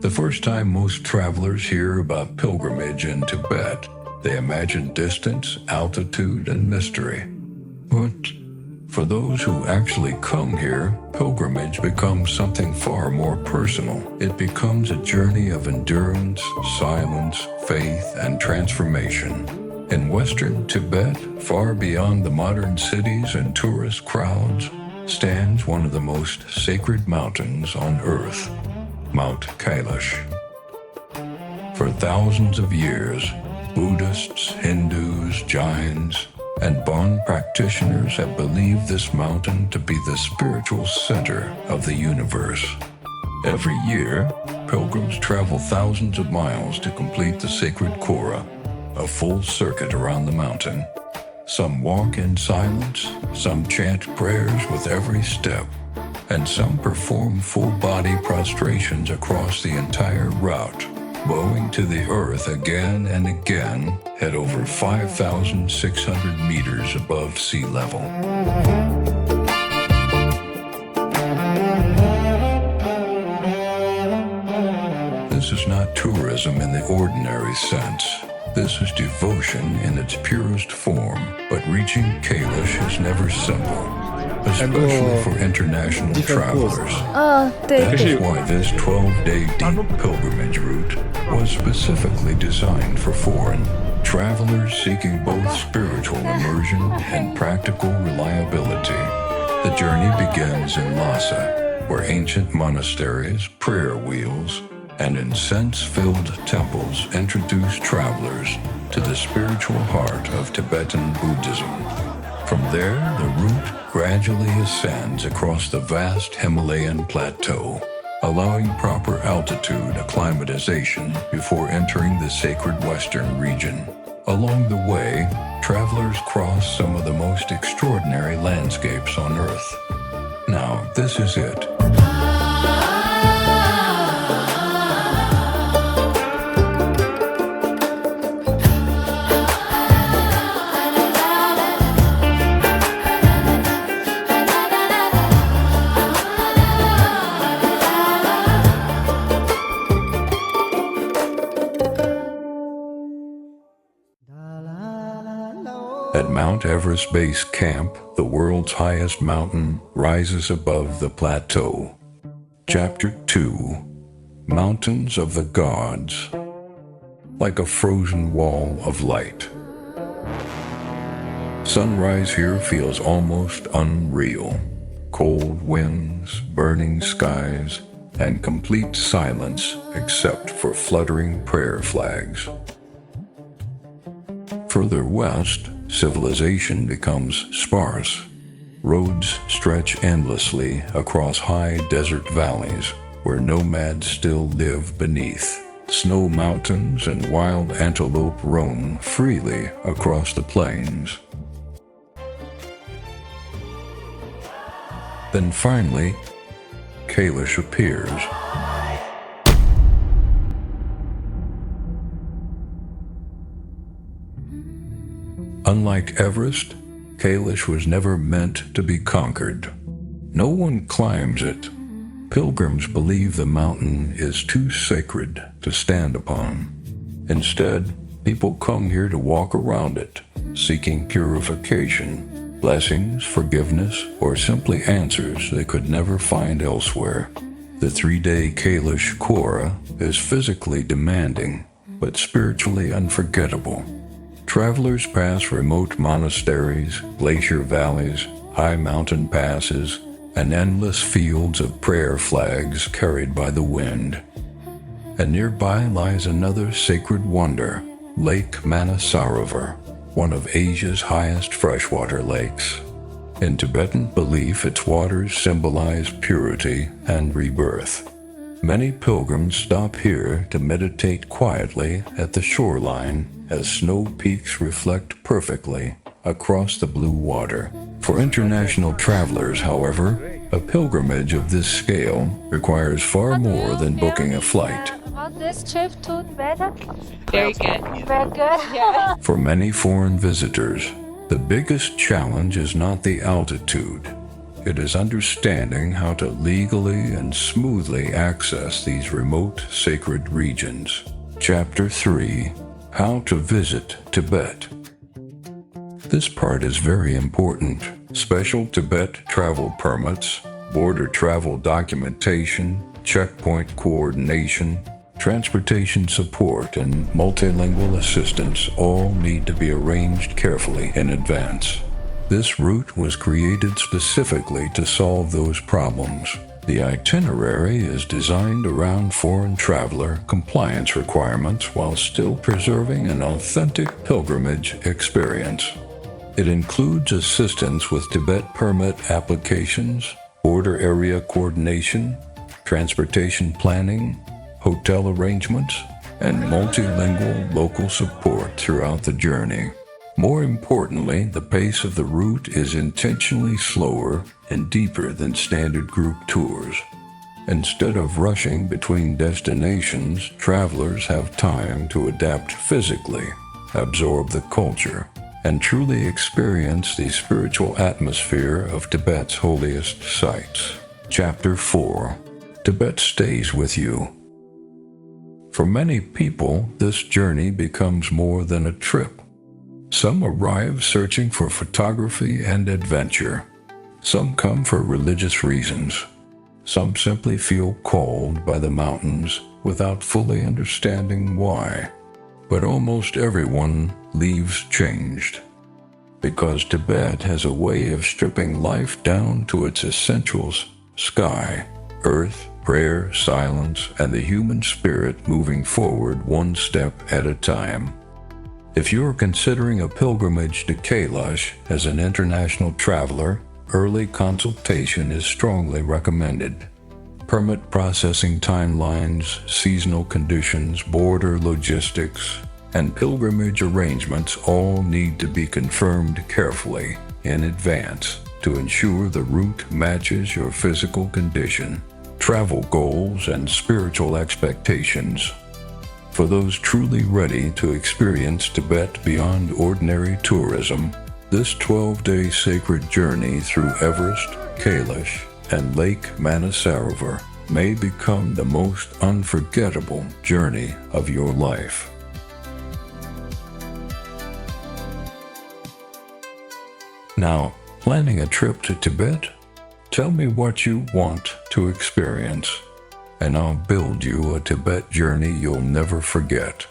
The first time most travelers hear about pilgrimage in Tibet, they imagine distance, altitude, and mystery. But for those who actually come here, pilgrimage becomes something far more personal. It becomes a journey of endurance, silence, faith, and transformation. In western Tibet, far beyond the modern cities and tourist crowds, stands one of the most sacred mountains on Earth, Mount Kailash. For thousands of years, Buddhists, Hindus, Jains, and Bon practitioners have believed this mountain to be the spiritual center of the universe. Every year, pilgrims travel thousands of miles to complete the sacred Kora, a full circuit around the mountain. Some walk in silence, some chant prayers with every step, and some perform full-body prostrations across the entire route, bowing to the earth again and again at over 5,600 meters above sea level. This is not tourism in the ordinary sense. This is devotion in its purest form, but reaching Kailash is never simple, especially for international travelers. That is why this 12-day deep pilgrimage route was specifically designed for foreign travelers seeking both spiritual immersion and practical reliability. The journey begins in Lhasa, where ancient monasteries, prayer wheels, and incense-filled temples introduce travelers to the spiritual heart of Tibetan Buddhism. From there, the route gradually ascends across the vast Himalayan plateau, allowing proper altitude acclimatization before entering the sacred western region. Along the way, travelers cross some of the most extraordinary landscapes on Earth. Now, this is it. At Mount Everest Base Camp, the world's highest mountain rises above the plateau. Chapter 2: Mountains of the Gods. Like a frozen wall of light. Sunrise here feels almost unreal. Cold winds, burning skies, and complete silence except for fluttering prayer flags. Further west, civilization becomes sparse. Roads stretch endlessly across high desert valleys where nomads still live beneath. Snow mountains and wild antelope roam freely across the plains. Then finally, Kailash appears. Unlike Everest, Kailash was never meant to be conquered. No one climbs it. Pilgrims believe the mountain is too sacred to stand upon. Instead, people come here to walk around it, seeking purification, blessings, forgiveness, or simply answers they could never find elsewhere. The 3-day Kailash Kora is physically demanding, but spiritually unforgettable. Travelers pass remote monasteries, glacier valleys, high mountain passes, and endless fields of prayer flags carried by the wind. And nearby lies another sacred wonder, Lake Manasarovar, one of Asia's highest freshwater lakes. In Tibetan belief, its waters symbolize purity and rebirth. Many pilgrims stop here to meditate quietly at the shoreline as snow peaks reflect perfectly across the blue water. For international travelers, however, a pilgrimage of this scale requires far more than booking a flight. About this trip to Tibet? Very good. Very good. Yeah. For many foreign visitors, the biggest challenge is not the altitude. it is understanding how to legally and smoothly access these remote sacred regions. Chapter 3: How to Visit Tibet. This part is very important. Special Tibet travel permits, border travel documentation, checkpoint coordination, transportation support, and multilingual assistance all need to be arranged carefully in advance. This route was created specifically to solve those problems. The itinerary is designed around foreign traveler compliance requirements while still preserving an authentic pilgrimage experience. It includes assistance with Tibet permit applications, border area coordination, transportation planning, hotel arrangements, and multilingual local support throughout the journey. More importantly, the pace of the route is intentionally slower and deeper than standard group tours. Instead of rushing between destinations, travelers have time to adapt physically, absorb the culture, and truly experience the spiritual atmosphere of Tibet's holiest sites. Chapter 4: Tibet Stays With You. For many people, this journey becomes more than a trip. Some arrive searching for photography and adventure. Some come for religious reasons. Some simply feel called by the mountains without fully understanding why. But almost everyone leaves changed, because Tibet has a way of stripping life down to its essentials: sky, earth, prayer, silence, and the human spirit moving forward one step at a time. If you are considering a pilgrimage to Kailash as an international traveler, early consultation is strongly recommended. Permit processing timelines, seasonal conditions, border logistics, and pilgrimage arrangements all need to be confirmed carefully in advance to ensure the route matches your physical condition, travel goals, and spiritual expectations. For those truly ready to experience Tibet beyond ordinary tourism, this 12-day sacred journey through Everest, Kailash, and Lake Manasarovar may become the most unforgettable journey of your life. Now, planning a trip to Tibet? Tell me what you want to experience, and I'll build you a Tibet journey you'll never forget.